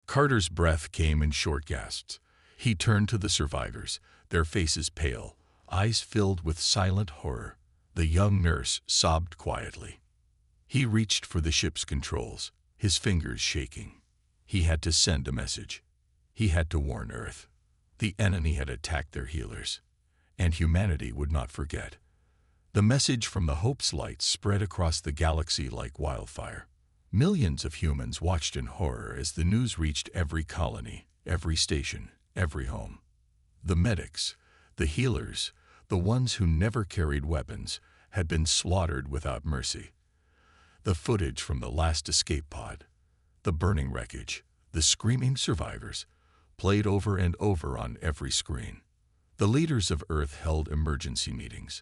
Carter's breath came in short gasps. He turned to the survivors, their faces pale, eyes filled with silent horror. The young nurse sobbed quietly. He reached for the ship's controls, his fingers shaking. He had to send a message. He had to warn Earth. The enemy had attacked their healers, and humanity would not forget. The message from the Hope's light spread across the galaxy like wildfire. Millions of humans watched in horror as the news reached every colony, every station, every home. The medics, the healers, the ones who never carried weapons, had been slaughtered without mercy. The footage from the last escape pod, the burning wreckage, the screaming survivors, played over and over on every screen. The leaders of Earth held emergency meetings.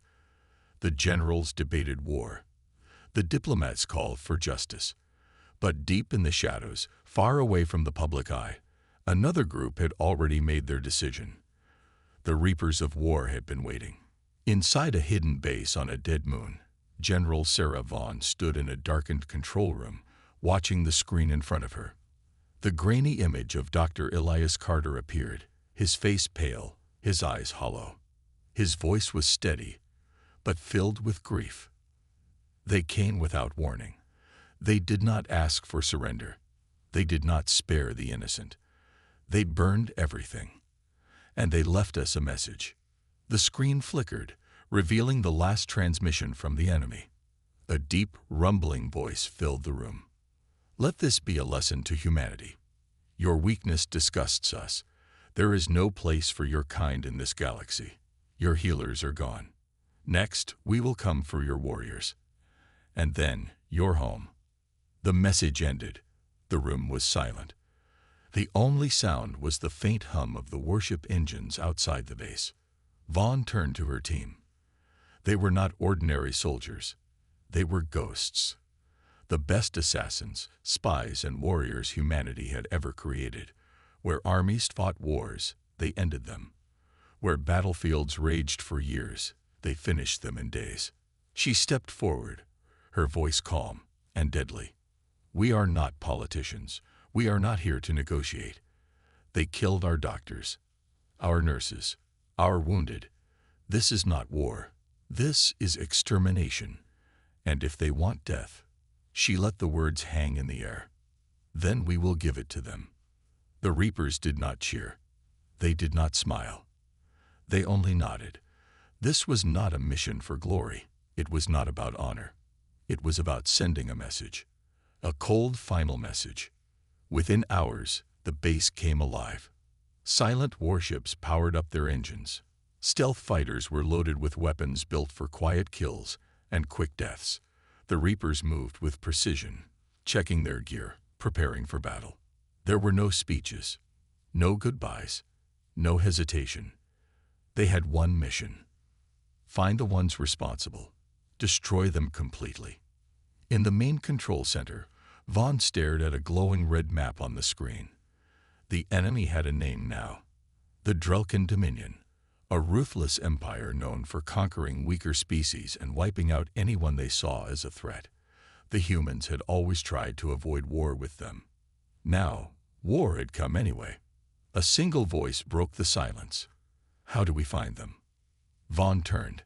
The generals debated war. The diplomats called for justice. But deep in the shadows, far away from the public eye, another group had already made their decision. The Reapers of War had been waiting. Inside a hidden base on a dead moon, General Sarah Vaughn stood in a darkened control room, watching the screen in front of her. The grainy image of Dr. Elias Carter appeared, his face pale, his eyes hollow. His voice was steady, but filled with grief. They came without warning. They did not ask for surrender. They did not spare the innocent. They burned everything. And they left us a message. The screen flickered, revealing the last transmission from the enemy. A deep, rumbling voice filled the room. Let this be a lesson to humanity. Your weakness disgusts us. There is no place for your kind in this galaxy. Your healers are gone. Next, we will come for your warriors. And then, your home. The message ended. The room was silent. The only sound was the faint hum of the warship engines outside the base. Vaughn turned to her team. They were not ordinary soldiers. They were ghosts. The best assassins, spies, and warriors humanity had ever created. Where armies fought wars, they ended them. Where battlefields raged for years, they finished them in days. She stepped forward, her voice calm and deadly. We are not politicians. We are not here to negotiate. They killed our doctors, our nurses, our wounded. This is not war. This is extermination. And if they want death, she let the words hang in the air. Then we will give it to them. The Reapers did not cheer. They did not smile. They only nodded. This was not a mission for glory. It was not about honor. It was about sending a message. A cold, final message. Within hours, the base came alive. Silent warships powered up their engines. Stealth fighters were loaded with weapons built for quiet kills and quick deaths. The Reapers moved with precision, checking their gear, preparing for battle. There were no speeches, no goodbyes, no hesitation. They had one mission. Find the ones responsible. Destroy them completely. In the main control center, Vaughn stared at a glowing red map on the screen. The enemy had a name now. The Drelkin Dominion, a ruthless empire known for conquering weaker species and wiping out anyone they saw as a threat. The humans had always tried to avoid war with them. Now, war had come anyway. A single voice broke the silence. How do we find them? Vaughn turned.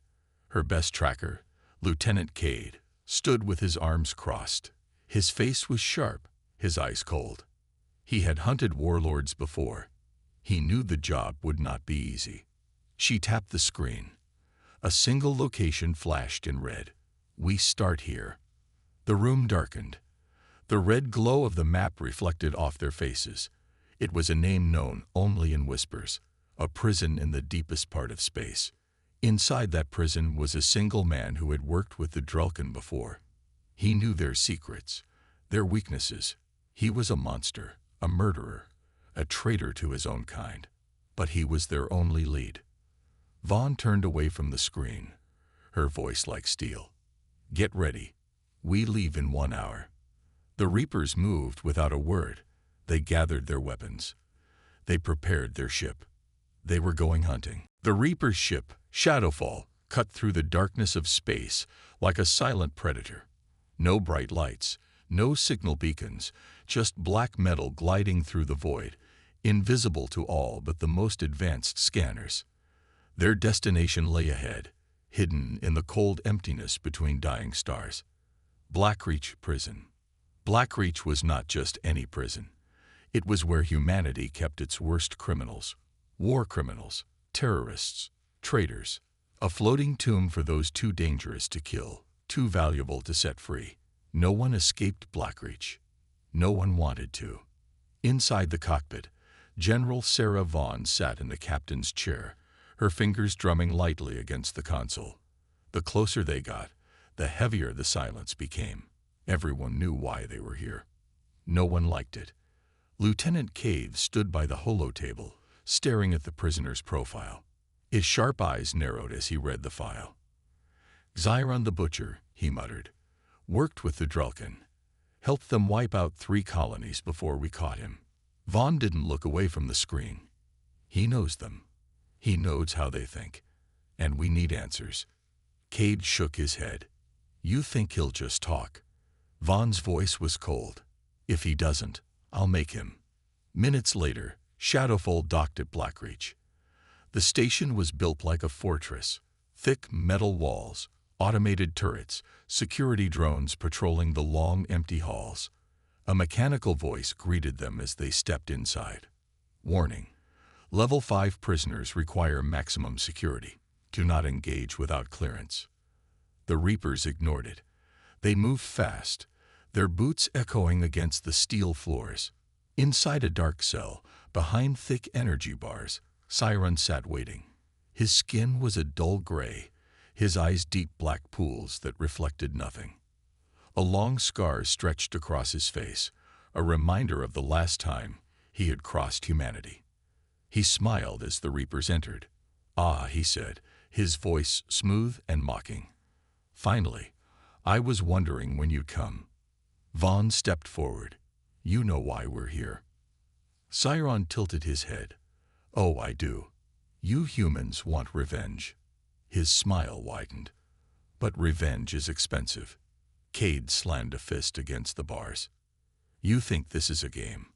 Her best tracker, Lieutenant Cade, stood with his arms crossed. His face was sharp, his eyes cold. He had hunted warlords before. He knew the job would not be easy. She tapped the screen. A single location flashed in red. We start here. The room darkened. The red glow of the map reflected off their faces. It was a name known only in whispers, a prison in the deepest part of space. Inside that prison was a single man who had worked with the Drelkin before. He knew their secrets, their weaknesses. He was a monster, a murderer, a traitor to his own kind. But he was their only lead. Vaughn turned away from the screen, her voice like steel. Get ready. We leave in 1 hour. The Reapers moved without a word. They gathered their weapons. They prepared their ship. They were going hunting. The Reaper's ship, Shadowfall, cut through the darkness of space like a silent predator. No bright lights, No signal beacons, just black metal gliding through the void, invisible to all but the most advanced scanners. Their destination lay ahead, hidden in the cold emptiness between dying stars. Blackreach Prison. Blackreach was not just any prison. It was where humanity kept its worst criminals. War criminals, terrorists, traitors. A floating tomb for those too dangerous to kill, too valuable to set free. No one escaped Blackreach. No one wanted to. Inside the cockpit, General Sarah Vaughn sat in the captain's chair, her fingers drumming lightly against the console. The closer they got, the heavier the silence became. Everyone knew why they were here. No one liked it. Lieutenant Cave stood by the holotable, staring at the prisoner's profile. His sharp eyes narrowed as he read the file. Xiron the Butcher, he muttered, worked with the Drelkin, helped them wipe out 3 colonies before we caught him. Vaughn didn't look away from the screen. He knows them. He knows how they think. And we need answers. Cade shook his head. You think he'll just talk? Vaughn's voice was cold. If he doesn't, I'll make him. Minutes later, Shadowfall docked at Blackreach. The station was built like a fortress. Thick metal walls, automated turrets, security drones patrolling the long, empty halls. A mechanical voice greeted them as they stepped inside. Warning: Level 5 prisoners require maximum security. Do not engage without clearance. The Reapers ignored it. They moved fast, their boots echoing against the steel floors. Inside a dark cell, behind thick energy bars, Xiron sat waiting. His skin was a dull gray, his eyes deep black pools that reflected nothing. A long scar stretched across his face, a reminder of the last time he had crossed humanity. He smiled as the Reapers entered. Ah, he said, his voice smooth and mocking. Finally, I was wondering when you'd come. Vaughn stepped forward. You know why we're here. Xiron tilted his head. Oh, I do. You humans want revenge. His smile widened. But revenge is expensive. Cade slammed a fist against the bars. You think this is a game?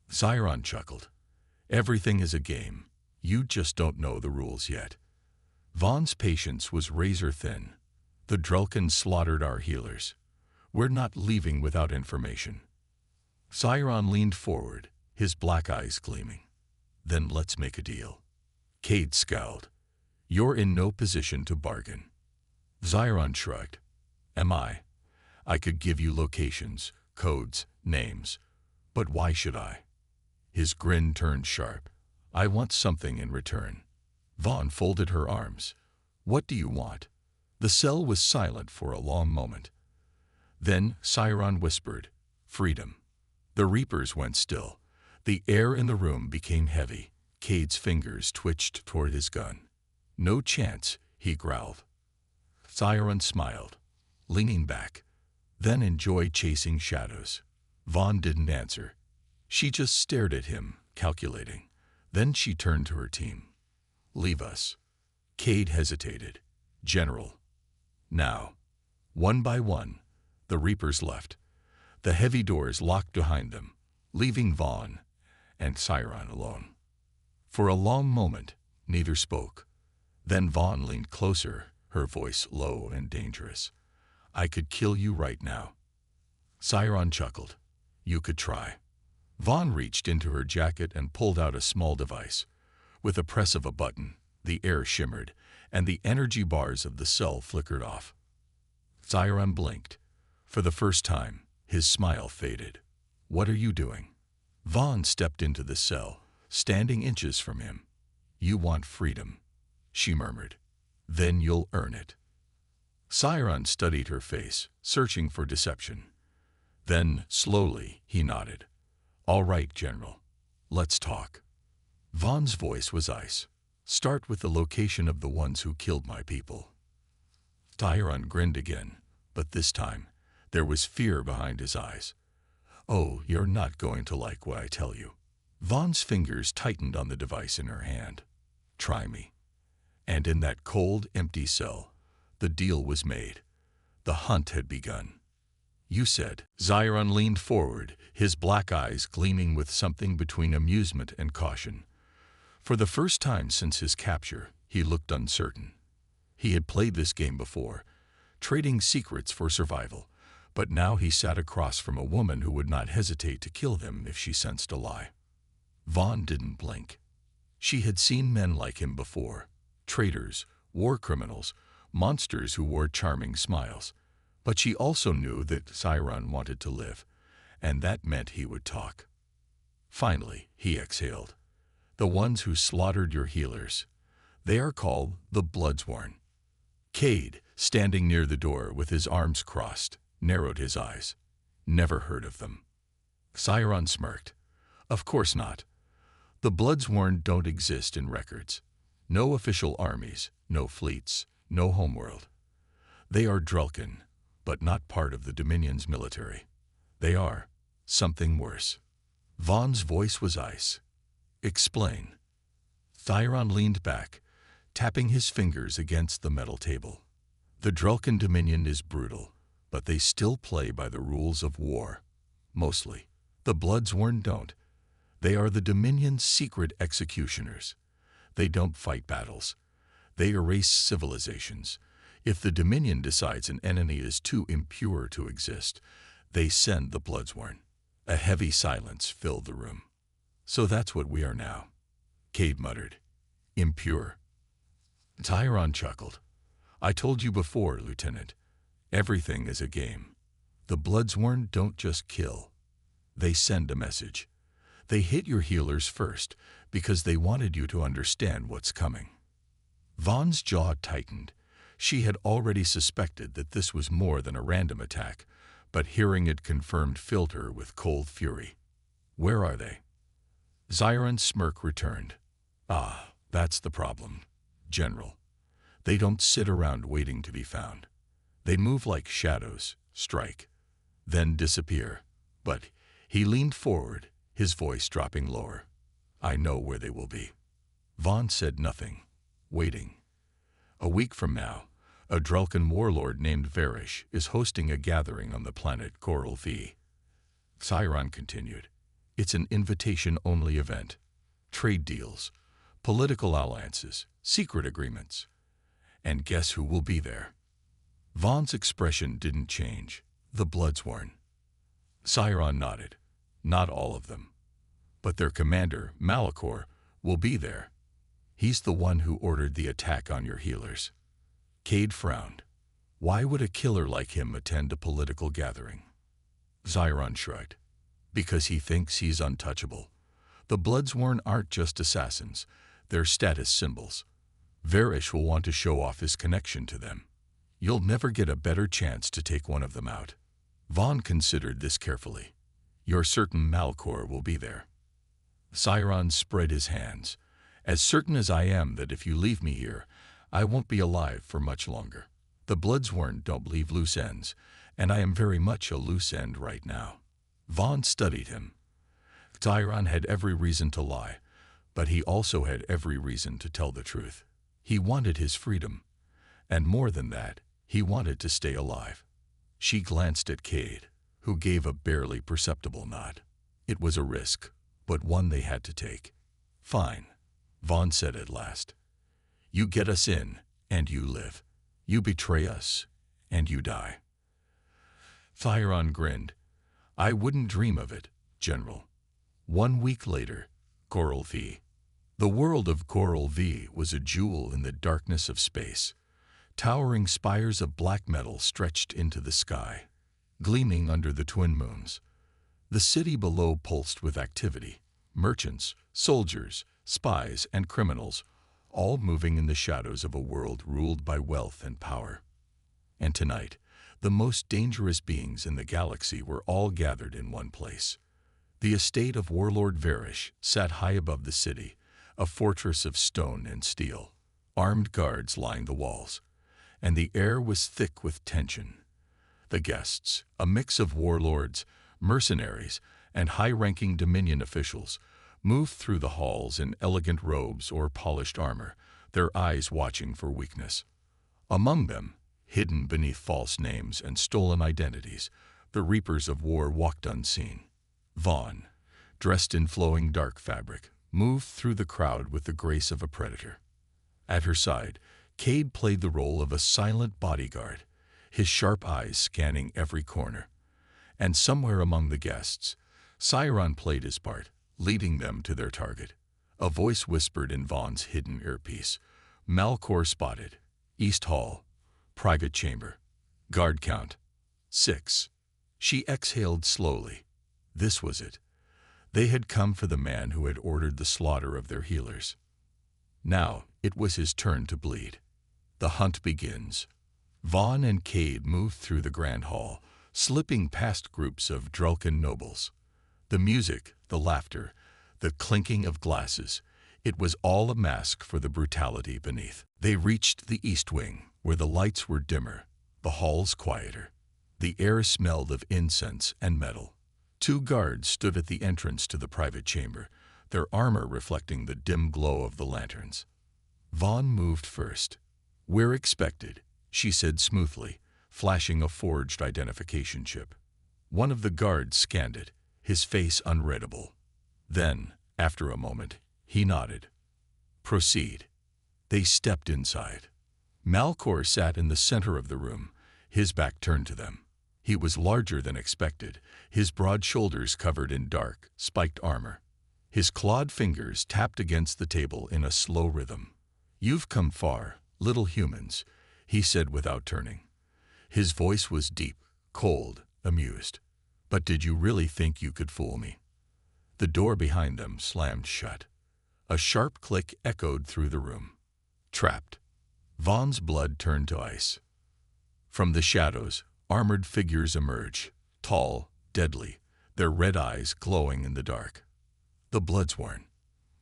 Xiron chuckled. Everything is a game. You just don't know the rules yet. Vaughn's patience was razor thin. The Drelkin slaughtered our healers. We're not leaving without information. Xiron leaned forward, his black eyes gleaming. Then let's make a deal. Cade scowled. You're in no position to bargain. Xiron shrugged. Am I? I could give you locations, codes, names. But why should I? His grin turned sharp. I want something in return. Vaughn folded her arms. What do you want? The cell was silent for a long moment. Then Xiron whispered, freedom. The Reapers went still. The air in the room became heavy. Cade's fingers twitched toward his gun. No chance, he growled. Xiron smiled, leaning back. Then enjoy chasing shadows. Vaughn didn't answer. She just stared at him, calculating. Then she turned to her team. Leave us. Cade hesitated. General. Now. One by one, the Reapers left. The heavy doors locked behind them, leaving Vaughn and Xiron alone. For a long moment, neither spoke. Then Vaughn leaned closer, her voice low and dangerous. I could kill you right now. Xiron chuckled. You could try. Vaughn reached into her jacket and pulled out a small device. With a press of a button, the air shimmered, and the energy bars of the cell flickered off. Xiron blinked. For the first time, his smile faded. What are you doing? Vaughn stepped into the cell, standing inches from him. You want freedom, she murmured. Then you'll earn it. Xiron studied her face, searching for deception. Then, slowly, he nodded. All right, General. Let's talk. Vaughn's voice was ice. Start with the location of the ones who killed my people. Xiron grinned again, but this time, there was fear behind his eyes. Oh, you're not going to like what I tell you. Vaughn's fingers tightened on the device in her hand. Try me. And in that cold, empty cell, the deal was made. The hunt had begun. You said. Zyron leaned forward, his black eyes gleaming with something between amusement and caution. For the first time since his capture, he looked uncertain. He had played this game before, trading secrets for survival, but now he sat across from a woman who would not hesitate to kill him if she sensed a lie. Vaughn didn't blink. She had seen men like him before, traitors, war criminals, monsters who wore charming smiles. But she also knew that Zyron wanted to live, and that meant he would talk. Finally, he exhaled. The ones who slaughtered your healers. They are called the Bloodsworn. Cade, standing near the door with his arms crossed, narrowed his eyes. Never heard of them. Zyron smirked. Of course not. The Bloodsworn don't exist in records. No official armies, no fleets, no homeworld. They are Drulkin, but not part of the Dominion's military. They are something worse. Vaughn's voice was ice. Explain. Zyron leaned back, tapping his fingers against the metal table. The Drulkin Dominion is brutal, but they still play by the rules of war. Mostly. The Bloodsworn don't. They are the Dominion's secret executioners. They don't fight battles. They erase civilizations. If the Dominion decides an enemy is too impure to exist, they send the Bloodsworn. A heavy silence filled the room. So that's what we are now, Cade muttered. Impure. Zyron chuckled. I told you before, Lieutenant. Everything is a game. The Bloodsworn don't just kill. They send a message. They hit your healers first because they wanted you to understand what's coming. Vaughn's jaw tightened. She had already suspected that this was more than a random attack, but hearing it confirmed filled her with cold fury. Where are they? Zyron's smirk returned. Ah, that's the problem, General. They don't sit around waiting to be found. They move like shadows, strike, then disappear. But he leaned forward, his voice dropping lower. I know where they will be. Vaughn said nothing, waiting. A week from now, a Drulkin warlord named Varish is hosting a gathering on the planet Coral V. Zyron continued. It's an invitation-only event. Trade deals, political alliances, secret agreements. And guess who will be there? Vaughn's expression didn't change. The Bloodsworn. Zyron nodded. Not all of them. But their commander, Malachor, will be there. He's the one who ordered the attack on your healers. Cade frowned. Why would a killer like him attend a political gathering? Zyron shrugged. Because he thinks he's untouchable. The Bloodsworn aren't just assassins. They're status symbols. Varish will want to show off his connection to them. You'll never get a better chance to take one of them out. Vaughn considered this carefully. You're certain Malachor will be there. Zyron spread his hands. As certain as I am that if you leave me here, I won't be alive for much longer. The Bloodsworn don't leave loose ends, and I am very much a loose end right now. Vaughn studied him. Zyron had every reason to lie, but he also had every reason to tell the truth. He wanted his freedom, and more than that, he wanted to stay alive. She glanced at Cade, who gave a barely perceptible nod. It was a risk, but one they had to take. Fine, Vaughn said at last. You get us in, and you live. You betray us, and you die. Zyron grinned. I wouldn't dream of it, General. 1 week later, Coral V. The world of Coral V was a jewel in the darkness of space. Towering spires of black metal stretched into the sky, gleaming under the twin moons. The city below pulsed with activity. Merchants, soldiers, spies, and criminals, all moving in the shadows of a world ruled by wealth and power. And tonight, the most dangerous beings in the galaxy were all gathered in one place. The estate of Warlord Varish sat high above the city, a fortress of stone and steel. Armed guards lined the walls, and the air was thick with tension. The guests, a mix of warlords, mercenaries, and high-ranking Dominion officials, moved through the halls in elegant robes or polished armor, their eyes watching for weakness. Among them, hidden beneath false names and stolen identities, The Reapers of War walked unseen. Vaughn, dressed in flowing dark fabric, moved through the crowd with the grace of a predator. At her side, Cade played the role of a silent bodyguard, his sharp eyes scanning every corner. And somewhere among the guests, Cyron played his part, leading them to their target. A voice whispered in Vaughn's hidden earpiece. Malcor spotted. East Hall. Private chamber. Guard count. 6. She exhaled slowly. This was it. They had come for the man who had ordered the slaughter of their healers. Now it was his turn to bleed. The hunt begins. Vaughn and Cade moved through the grand hall, slipping past groups of drunken nobles. The music, the laughter, the clinking of glasses, it was all a mask for the brutality beneath. They reached the east wing, where the lights were dimmer, the halls quieter. The air smelled of incense and metal. 2 guards stood at the entrance to the private chamber, their armor reflecting the dim glow of the lanterns. Vaughn moved first. "We're expected," she said smoothly, flashing a forged identification chip. One of the guards scanned it, his face unreadable. Then, after a moment, he nodded. "Proceed." They stepped inside. Malcor sat in the center of the room, his back turned to them. He was larger than expected, his broad shoulders covered in dark, spiked armor. His clawed fingers tapped against the table in a slow rhythm. "You've come far, little humans," he said without turning. His voice was deep, cold, amused. "But did you really think you could fool me?" The door behind them slammed shut. A sharp click echoed through the room. Trapped. Vaughn's blood turned to ice. From the shadows, armored figures emerged, tall, deadly, their red eyes glowing in the dark. The Bloodsworn.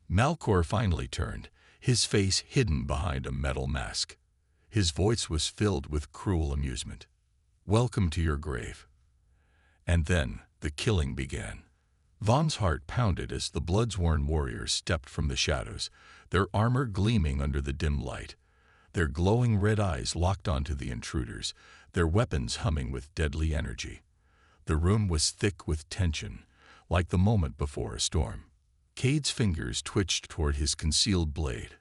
Malcor finally turned, his face hidden behind a metal mask. His voice was filled with cruel amusement. "Welcome to your grave." And then the killing began. Vaughn's heart pounded as the Bloodsworn warriors stepped from the shadows, their armor gleaming under the dim light. Their glowing red eyes locked onto the intruders, their weapons humming with deadly energy. The room was thick with tension, like the moment before a storm. Cade's fingers twitched toward his concealed blade,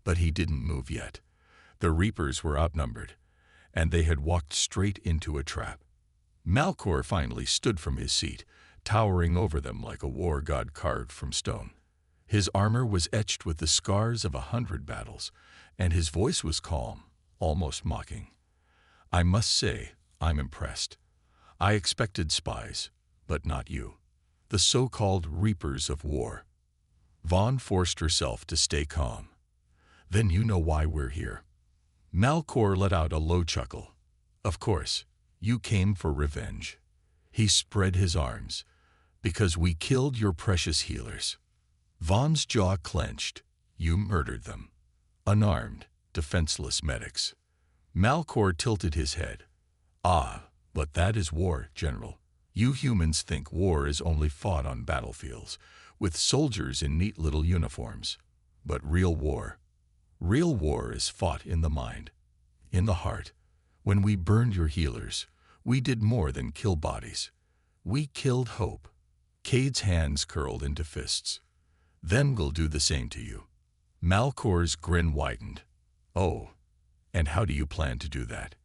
but he didn't move yet. The Reapers were outnumbered, and they had walked straight into a trap. Malcor finally stood from his seat, towering over them like a war god carved from stone. His armor was etched with the scars of 100 battles, and his voice was calm, almost mocking. "I must say, I'm impressed. I expected spies, but not you. The so-called Reapers of War." Vaughn forced herself to stay calm. "Then you know why we're here." Malcor let out a low chuckle. "Of course, you came for revenge." He spread his arms. "Because we killed your precious healers." Vaughn's jaw clenched. "You murdered them. Unarmed, defenseless medics." Malcor tilted his head. "Ah, but that is war, General. You humans think war is only fought on battlefields, with soldiers in neat little uniforms. But real war is fought in the mind, in the heart. When we burned your healers, we did more than kill bodies. We killed hope." Cade's hands curled into fists. "Then we'll do the same to you." Malcor's grin widened. "Oh, and how do you plan to do that?"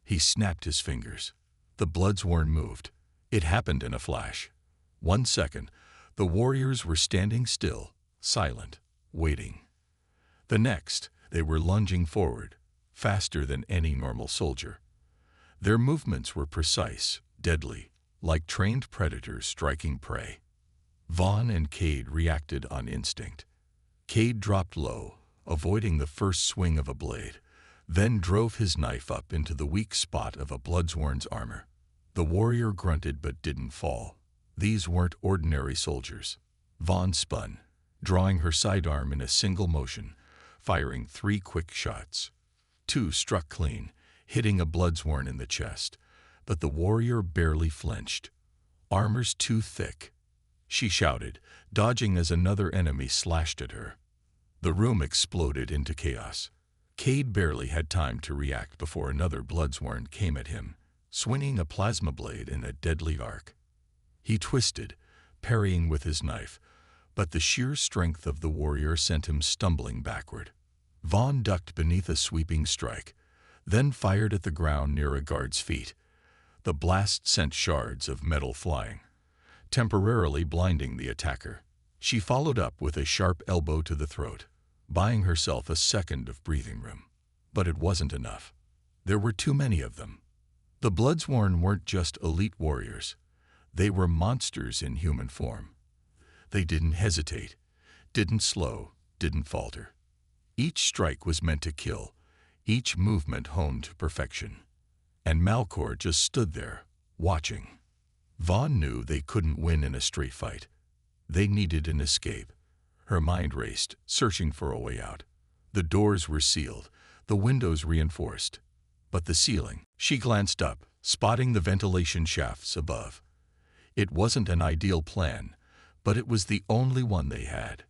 He snapped his fingers. The Bloodsworn moved. It happened in a flash. 1 second, the warriors were standing still, silent, waiting. The next, they were lunging forward, faster than any normal soldier. Their movements were precise, deadly, like trained predators striking prey. Vaughn and Cade reacted on instinct. Cade dropped low, avoiding the first swing of a blade, then drove his knife up into the weak spot of a Bloodsworn's armor. The warrior grunted but didn't fall. These weren't ordinary soldiers. Vaughn spun, drawing her sidearm in a single motion, firing 3 quick shots. 2 struck clean, hitting a Bloodsworn in the chest, but the warrior barely flinched. "Armor's too thick," she shouted, dodging as another enemy slashed at her. The room exploded into chaos. Cade barely had time to react before another Bloodsworn came at him, swinging a plasma blade in a deadly arc. He twisted, parrying with his knife, but the sheer strength of the warrior sent him stumbling backward. Vaughn ducked beneath a sweeping strike, then fired at the ground near a guard's feet. The blast sent shards of metal flying, temporarily blinding the attacker. She followed up with a sharp elbow to the throat, buying herself a second of breathing room. But it wasn't enough. There were too many of them. The Bloodsworn weren't just elite warriors. They were monsters in human form. They didn't hesitate, didn't slow, didn't falter. Each strike was meant to kill, each movement honed to perfection. And Malcor just stood there, watching. Vaughn knew they couldn't win in a straight fight. They needed an escape. Her mind raced, searching for a way out. The doors were sealed, the windows reinforced. But the ceiling, she glanced up, spotting the ventilation shafts above. It wasn't an ideal plan, but it was the only one they had.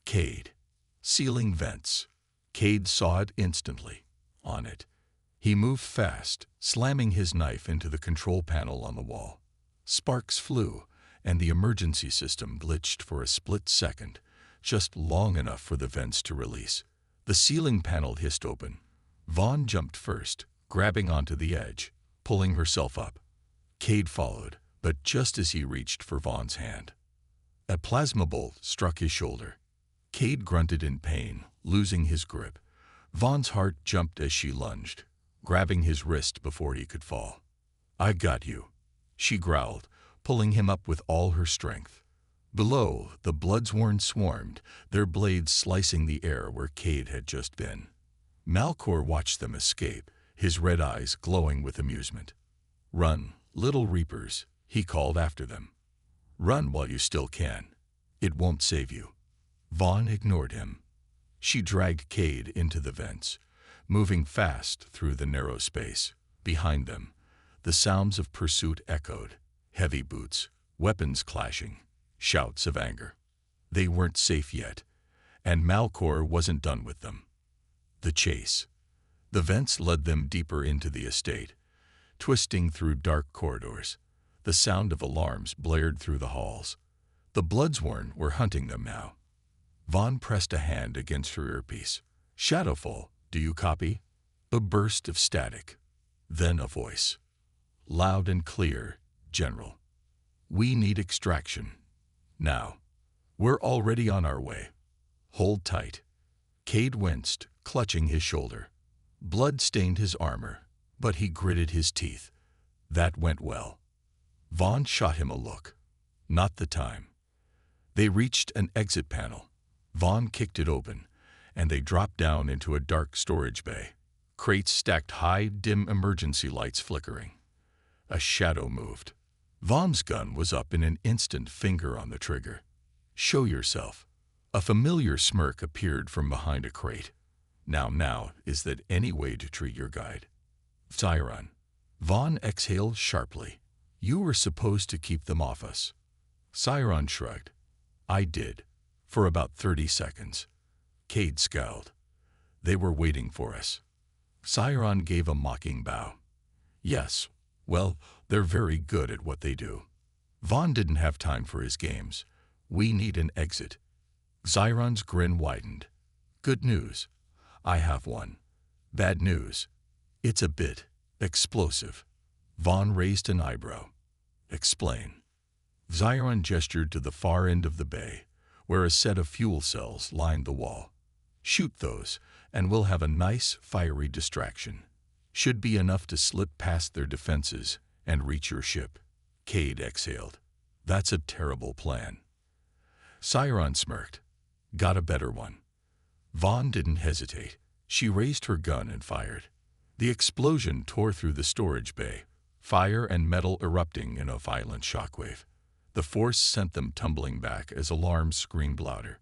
Cade. Ceiling vents. Cade saw it instantly. On it. He moved fast, slamming his knife into the control panel on the wall. Sparks flew, and the emergency system glitched for a split second, just long enough for the vents to release. The ceiling panel hissed open. Vaughn jumped first, grabbing onto the edge, pulling herself up. Cade followed, but just as he reached for Vaughn's hand, a plasma bolt struck his shoulder. Cade grunted in pain, losing his grip. Vaughn's heart jumped as she lunged, grabbing his wrist before he could fall. "I got you," she growled, pulling him up with all her strength. Below, the Bloodsworn swarmed, their blades slicing the air where Cade had just been. Malcor watched them escape, his red eyes glowing with amusement. "Run, little reapers," he called after them. "Run while you still can. It won't save you." Vaughn ignored him. She dragged Cade into the vents, moving fast through the narrow space. Behind them, the sounds of pursuit echoed. Heavy boots, weapons clashing, shouts of anger. They weren't safe yet, and Malcor wasn't done with them. The chase. The vents led them deeper into the estate, twisting through dark corridors. The sound of alarms blared through the halls. The Bloodsworn were hunting them now. Vaughn pressed a hand against her earpiece. "Shadowfall, do you copy?" A burst of static. Then a voice. Loud and clear, "General. We need extraction. Now. We're already on our way. Hold tight." Cade winced, clutching his shoulder. Blood stained his armor, but he gritted his teeth. That went well. Vaughn shot him a look. Not the time. They reached an exit panel. Vaughn kicked it open, and they dropped down into a dark storage bay. Crates stacked high, dim emergency lights flickering. A shadow moved. Vaughn's gun was up in an instant, finger on the trigger. "Show yourself." A familiar smirk appeared from behind a crate. Now, is that any way to treat your guide?" "Zyron." Vaughn exhaled sharply. "You were supposed to keep them off us." Zyron shrugged. "I did. For about 30 seconds. Cade scowled. "They were waiting for us." Zyron gave a mocking bow. "Yes, well, they're very good at what they do." Vaughn didn't have time for his games. "We need an exit." Zyron's grin widened. "Good news. I have one. Bad news. It's a bit explosive." Vaughn raised an eyebrow. "Explain." Zyron gestured to the far end of the bay, where a set of fuel cells lined the wall. "Shoot those, and we'll have a nice, fiery distraction. Should be enough to slip past their defenses and reach your ship." Cade exhaled. "That's a terrible plan." Zyron smirked. "Got a better one." Vaughn didn't hesitate. She raised her gun and fired. The explosion tore through the storage bay, fire and metal erupting in a violent shockwave. The force sent them tumbling back as alarms screamed louder.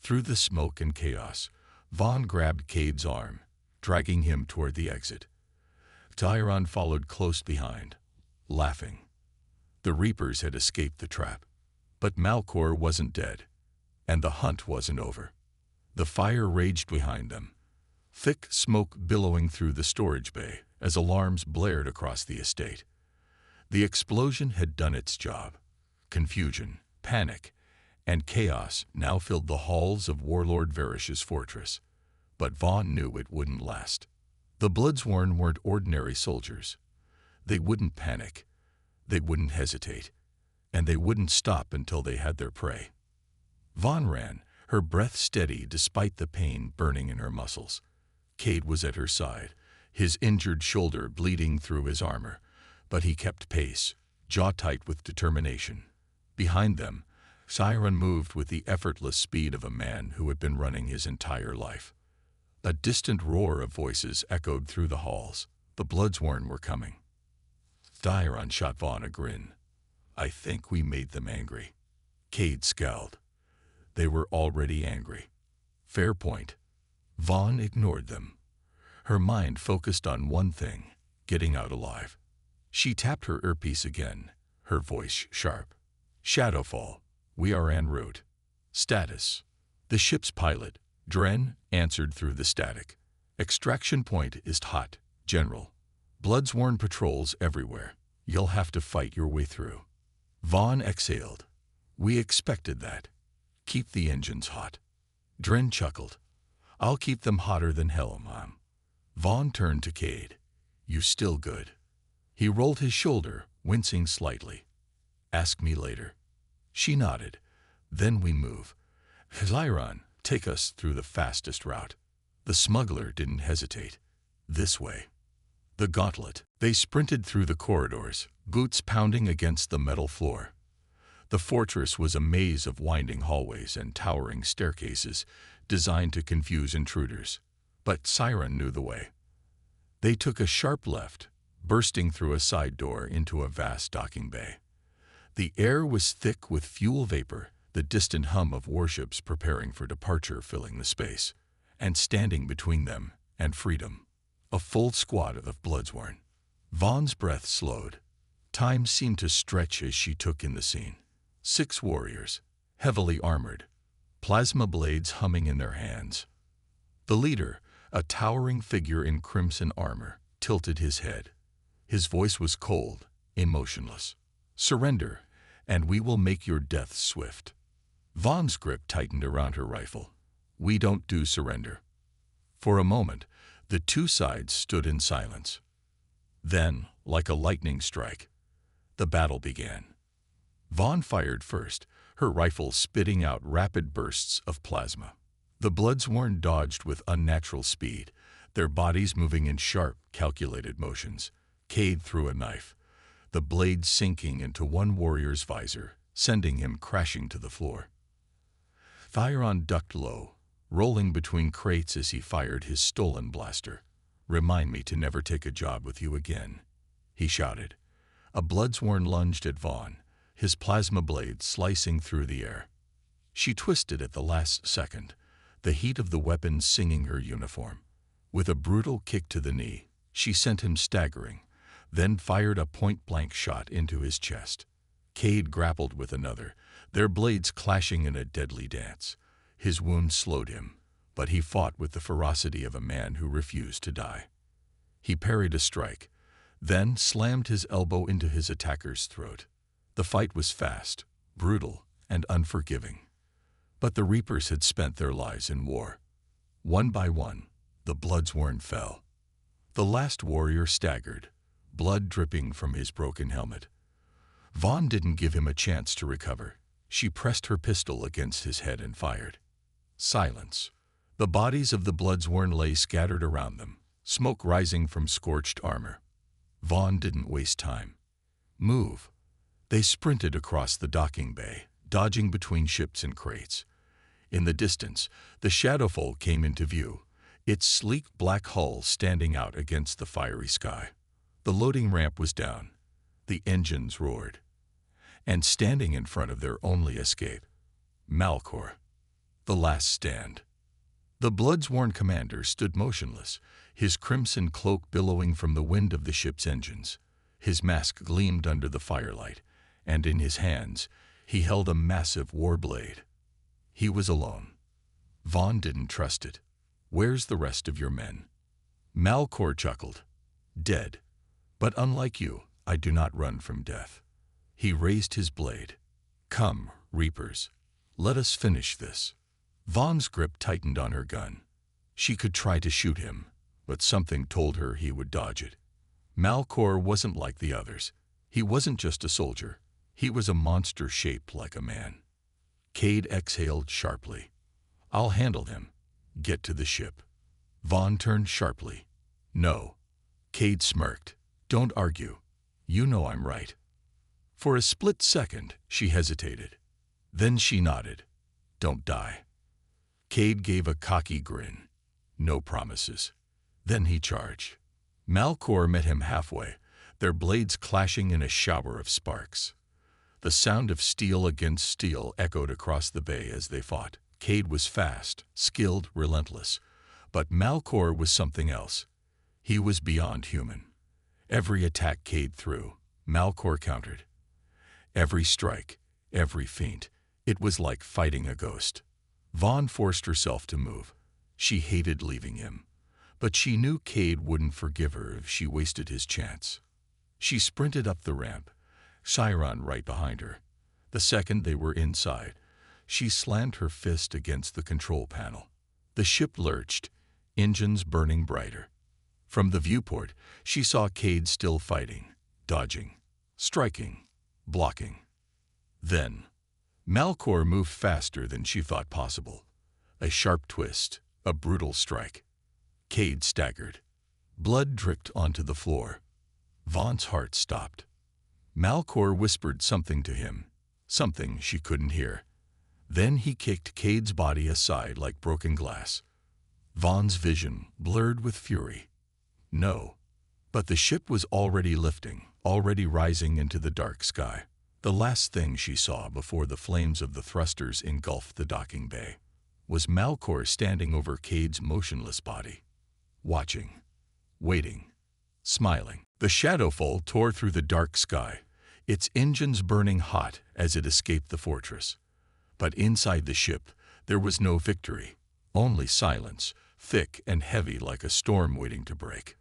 Through the smoke and chaos, Vaughn grabbed Cade's arm, dragging him toward the exit. Zyron followed close behind, laughing. The Reapers had escaped the trap. But Malcor wasn't dead, and the hunt wasn't over. The fire raged behind them, thick smoke billowing through the storage bay as alarms blared across the estate. The explosion had done its job. Confusion, panic, and chaos now filled the halls of Warlord Varish's fortress. But Vaughn knew it wouldn't last. The Bloodsworn weren't ordinary soldiers. They wouldn't panic. They wouldn't hesitate. And they wouldn't stop until they had their prey. Vaughn ran, her breath steady despite the pain burning in her muscles. Cade was at her side, his injured shoulder bleeding through his armor, but he kept pace, jaw tight with determination. Behind them, Siren moved with the effortless speed of a man who had been running his entire life. A distant roar of voices echoed through the halls. The Bloodsworn were coming. Siren shot Vaughn a grin. I think we made them angry. Cade scowled. They were already angry. Fair point. Vaughn ignored them. Her mind focused on one thing, getting out alive. She tapped her earpiece again, her voice sharp. Shadowfall, we are en route. Status. The ship's pilot, Dren, answered through the static. Extraction point is hot, General. Bloodsworn patrols everywhere. You'll have to fight your way through. Vaughn exhaled. We expected that. Keep the engines hot. Dren chuckled. I'll keep them hotter than hell, Mom. Vaughn turned to Cade. You still good? He rolled his shoulder, wincing slightly. Ask me later. She nodded. Then we move. Siren, take us through the fastest route. The smuggler didn't hesitate. This way. The gauntlet. They sprinted through the corridors, boots pounding against the metal floor. The fortress was a maze of winding hallways and towering staircases designed to confuse intruders. But Siren knew the way. They took a sharp left, bursting through a side door into a vast docking bay. The air was thick with fuel vapor, the distant hum of warships preparing for departure filling the space. And standing between them and freedom, a full squad of Bloodsworn. Vaughn's breath slowed. Time seemed to stretch as she took in the scene. 6 warriors, heavily armored, plasma blades humming in their hands. The leader, a towering figure in crimson armor, tilted his head. His voice was cold, emotionless. Surrender, and we will make your death swift. Vaughn's grip tightened around her rifle. We don't do surrender. For a moment, the two sides stood in silence. Then, like a lightning strike, the battle began. Vaughn fired first, her rifle spitting out rapid bursts of plasma. The Bloodsworn dodged with unnatural speed, their bodies moving in sharp, calculated motions. Cade threw a knife, the blade sinking into one warrior's visor, sending him crashing to the floor. Thiron ducked low, rolling between crates as he fired his stolen blaster. Remind me to never take a job with you again, he shouted. A Bloodsworn lunged at Vaughn, his plasma blade slicing through the air. She twisted at the last second, the heat of the weapon singing her uniform. With a brutal kick to the knee, she sent him staggering, then fired a point-blank shot into his chest. Cade grappled with another, their blades clashing in a deadly dance. His wound slowed him, but he fought with the ferocity of a man who refused to die. He parried a strike, then slammed his elbow into his attacker's throat. The fight was fast, brutal, and unforgiving. But the Reapers had spent their lives in war. One by one, the Bloodsworn fell. The last warrior staggered, blood dripping from his broken helmet. Vaughn didn't give him a chance to recover. She pressed her pistol against his head and fired. Silence. The bodies of the Bloodsworn lay scattered around them, smoke rising from scorched armor. Vaughn didn't waste time. Move. They sprinted across the docking bay, dodging between ships and crates. In the distance, the Shadowfall came into view, its sleek black hull standing out against the fiery sky. The loading ramp was down. The engines roared. And standing in front of their only escape, Malcor, the last stand. The Bloodsworn commander stood motionless, his crimson cloak billowing from the wind of the ship's engines. His mask gleamed under the firelight, and in his hands, he held a massive war blade. He was alone. Vaughn didn't trust it. Where's the rest of your men? Malcor chuckled. Dead. But unlike you, I do not run from death. He raised his blade. Come, Reapers. Let us finish this. Vaughn's grip tightened on her gun. She could try to shoot him, but something told her he would dodge it. Malcor wasn't like the others. He wasn't just a soldier. He was a monster shaped like a man. Cade exhaled sharply. I'll handle him. Get to the ship. Vaughn turned sharply. No. Cade smirked. Don't argue. You know I'm right. For a split second, she hesitated. Then she nodded. Don't die. Cade gave a cocky grin. No promises. Then he charged. Malcor met him halfway, their blades clashing in a shower of sparks. The sound of steel against steel echoed across the bay as they fought. Cade was fast, skilled, relentless. But Malcor was something else. He was beyond human. Every attack Cade threw, Malcor countered. Every strike, every feint, it was like fighting a ghost. Vaughn forced herself to move. She hated leaving him, but she knew Cade wouldn't forgive her if she wasted his chance. She sprinted up the ramp, Chiron right behind her. The second they were inside, she slammed her fist against the control panel. The ship lurched, engines burning brighter. From the viewport, she saw Cade still fighting, dodging, striking, blocking. Then, Malcor moved faster than she thought possible. A sharp twist, a brutal strike. Cade staggered. Blood dripped onto the floor. Vaughn's heart stopped. Malcor whispered something to him, something she couldn't hear. Then he kicked Cade's body aside like broken glass. Vaughn's vision blurred with fury. No. But the ship was already lifting, already rising into the dark sky. The last thing she saw before the flames of the thrusters engulfed the docking bay was Malcor standing over Cade's motionless body, watching, waiting, smiling. The Shadowfall tore through the dark sky, its engines burning hot as it escaped the fortress. But inside the ship, there was no victory, only silence, thick and heavy like a storm waiting to break.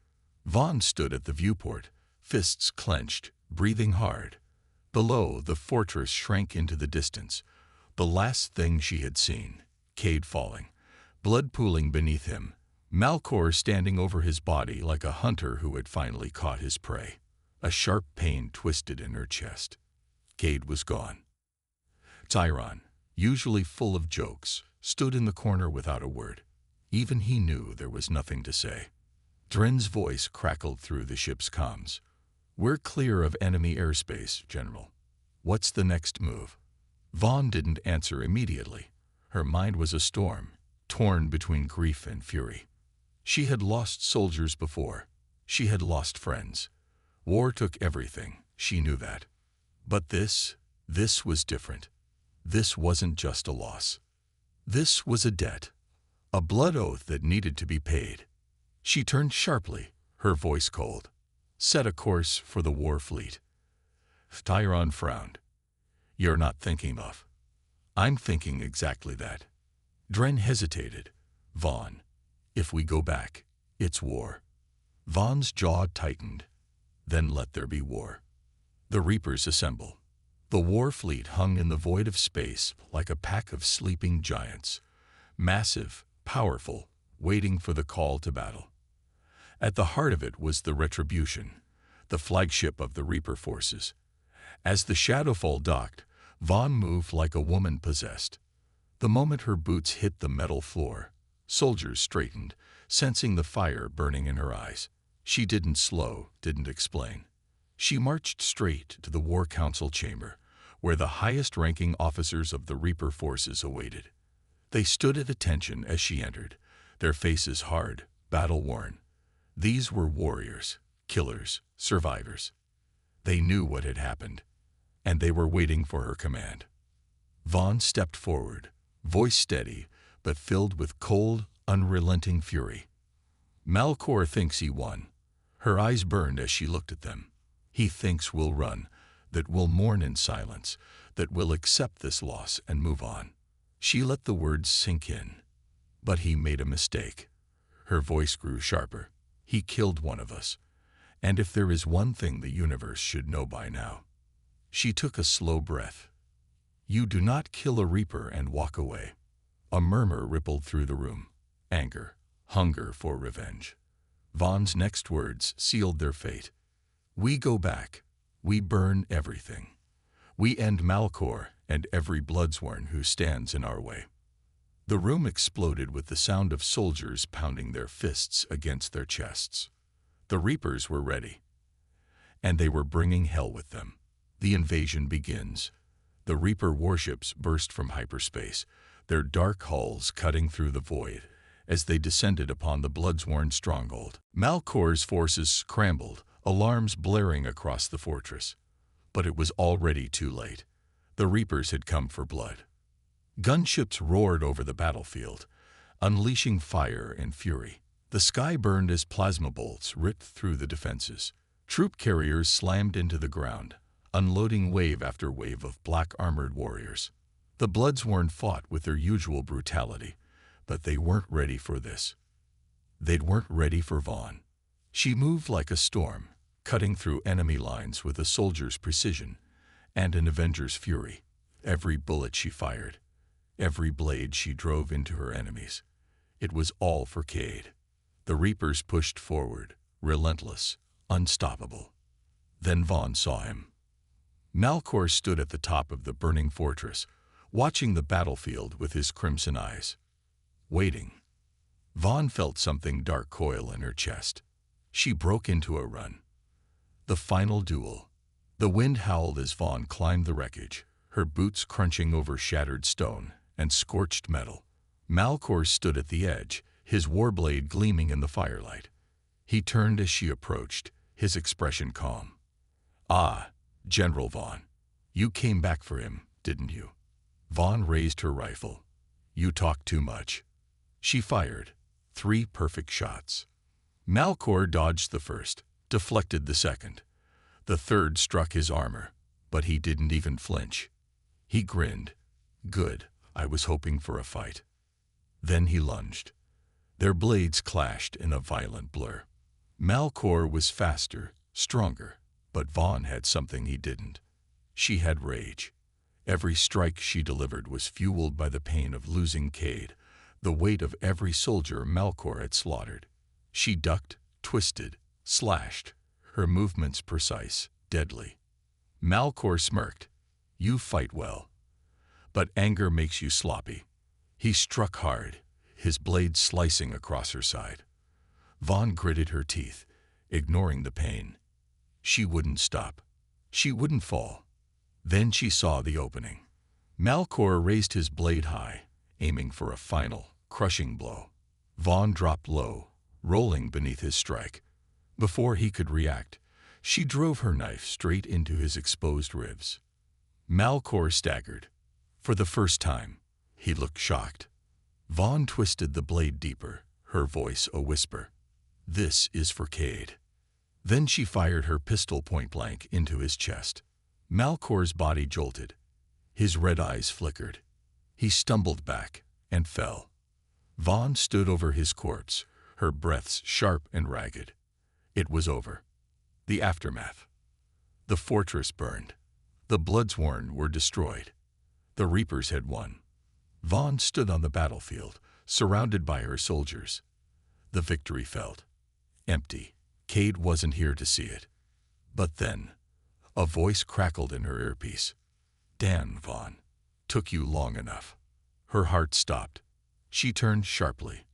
Vaughn stood at the viewport, fists clenched, breathing hard. Below, the fortress shrank into the distance, the last thing she had seen. Cade falling, blood pooling beneath him, Malcor standing over his body like a hunter who had finally caught his prey. A sharp pain twisted in her chest. Cade was gone. Chiron, usually full of jokes, stood in the corner without a word. Even he knew there was nothing to say. Dren's voice crackled through the ship's comms. We're clear of enemy airspace, General. What's the next move? Vaughn didn't answer immediately. Her mind was a storm, torn between grief and fury. She had lost soldiers before. She had lost friends. War took everything, she knew that. But this was different. This wasn't just a loss. This was a debt, a blood oath that needed to be paid. She turned sharply, her voice cold. Set a course for the war fleet. Chiron frowned. You're not thinking enough. I'm thinking exactly that. Dren hesitated. Vaughn, if we go back, it's war. Vaughn's jaw tightened. Then let there be war. The Reapers assemble. The war fleet hung in the void of space like a pack of sleeping giants, massive, powerful, waiting for the call to battle. At the heart of it was the Retribution, the flagship of the Reaper forces. As the Shadowfall docked, Vaughn moved like a woman possessed. The moment her boots hit the metal floor, soldiers straightened, sensing the fire burning in her eyes. She didn't slow, didn't explain. She marched straight to the War Council chamber, where the highest-ranking officers of the Reaper forces awaited. They stood at attention as she entered, their faces hard, battle-worn. These were warriors, killers, survivors. They knew what had happened, and they were waiting for her command. Vaughn stepped forward, voice steady, but filled with cold, unrelenting fury. Malcor thinks he won. Her eyes burned as she looked at them. He thinks we'll run, that we'll mourn in silence, that we'll accept this loss and move on. She let the words sink in. But he made a mistake. Her voice grew sharper. He killed one of us, And if there is one thing the universe should know by now. She took a slow breath. You do not kill a reaper and walk away. A murmur rippled through the room. Anger, hunger for revenge. Vaughn's next words sealed their fate. We go back. We burn everything. We end Malcor and every bloodsworn who stands in our way. The room exploded with the sound of soldiers pounding their fists against their chests. The Reapers were ready, and they were bringing hell with them. The invasion begins. The Reaper warships burst from hyperspace, their dark hulls cutting through the void as they descended upon the bloodsworn stronghold. Malcor's forces scrambled, alarms blaring across the fortress. But it was already too late. The Reapers had come for blood. Gunships roared over the battlefield, unleashing fire and fury. The sky burned as plasma bolts ripped through the defenses. Troop carriers slammed into the ground, unloading wave after wave of black-armored warriors. The Bloodsworn fought with their usual brutality, but they weren't ready for this. They weren't ready for Vaughn. She moved like a storm, cutting through enemy lines with a soldier's precision and an Avenger's fury. Every bullet she fired, every blade she drove into her enemies. It was all for Cade. The Reapers pushed forward, relentless, unstoppable. Then Vaughn saw him. Malcor stood at the top of the burning fortress, watching the battlefield with his crimson eyes. Waiting. Vaughn felt something dark coil in her chest. She broke into a run. The final duel. The wind howled as Vaughn climbed the wreckage, her boots crunching over shattered stone and scorched metal. Malcor stood at the edge, his warblade gleaming in the firelight. He turned as she approached, his expression calm. Ah, General Vaughn. You came back for him, didn't you? Vaughn raised her rifle. You talk too much. She fired. 3 perfect shots. Malcor dodged the first, deflected the second. The third struck his armor, but he didn't even flinch. He grinned. Good, I was hoping for a fight. Then he lunged. Their blades clashed in a violent blur. Malcor was faster, stronger, but Vaughn had something he didn't. She had rage. Every strike she delivered was fueled by the pain of losing Cade, the weight of every soldier Malcor had slaughtered. She ducked, twisted, slashed, her movements precise, deadly. Malcor smirked. You fight well. But anger makes you sloppy. He struck hard, his blade slicing across her side. Vaughn gritted her teeth, ignoring the pain. She wouldn't stop. She wouldn't fall. Then she saw the opening. Malcor raised his blade high, aiming for a final, crushing blow. Vaughn dropped low, rolling beneath his strike. Before he could react, she drove her knife straight into his exposed ribs. Malcor staggered. For the first time, he looked shocked. Vaughn twisted the blade deeper, her voice a whisper. This is for Cade. Then she fired her pistol point-blank into his chest. Malcor's body jolted. His red eyes flickered. He stumbled back and fell. Vaughn stood over his corpse, her breaths sharp and ragged. It was over. The aftermath. The fortress burned. The Bloodsworn were destroyed. The Reapers had won. Vaughn stood on the battlefield, surrounded by her soldiers. The victory felt empty. Cade wasn't here to see it. But then, a voice crackled in her earpiece. Damn, Vaughn. Took you long enough. Her heart stopped. She turned sharply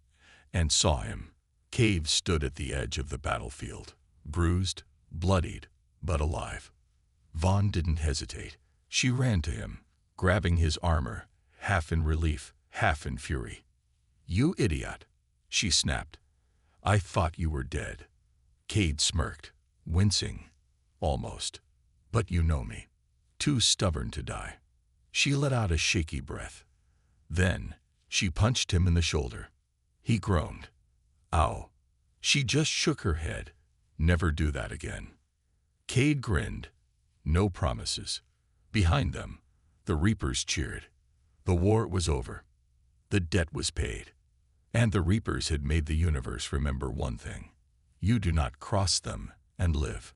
and saw him. Cade stood at the edge of the battlefield, bruised, bloodied, but alive. Vaughn didn't hesitate. She ran to him, grabbing his armor, half in relief, half in fury. You idiot, she snapped. I thought you were dead. Cade smirked, wincing, almost. But you know me. Too stubborn to die. She let out a shaky breath. Then, she punched him in the shoulder. He groaned. Ow. She just shook her head. Never do that again. Cade grinned. No promises. Behind them, the Reapers cheered. The war was over. The debt was paid. And the Reapers had made the universe remember one thing. You do not cross them and live.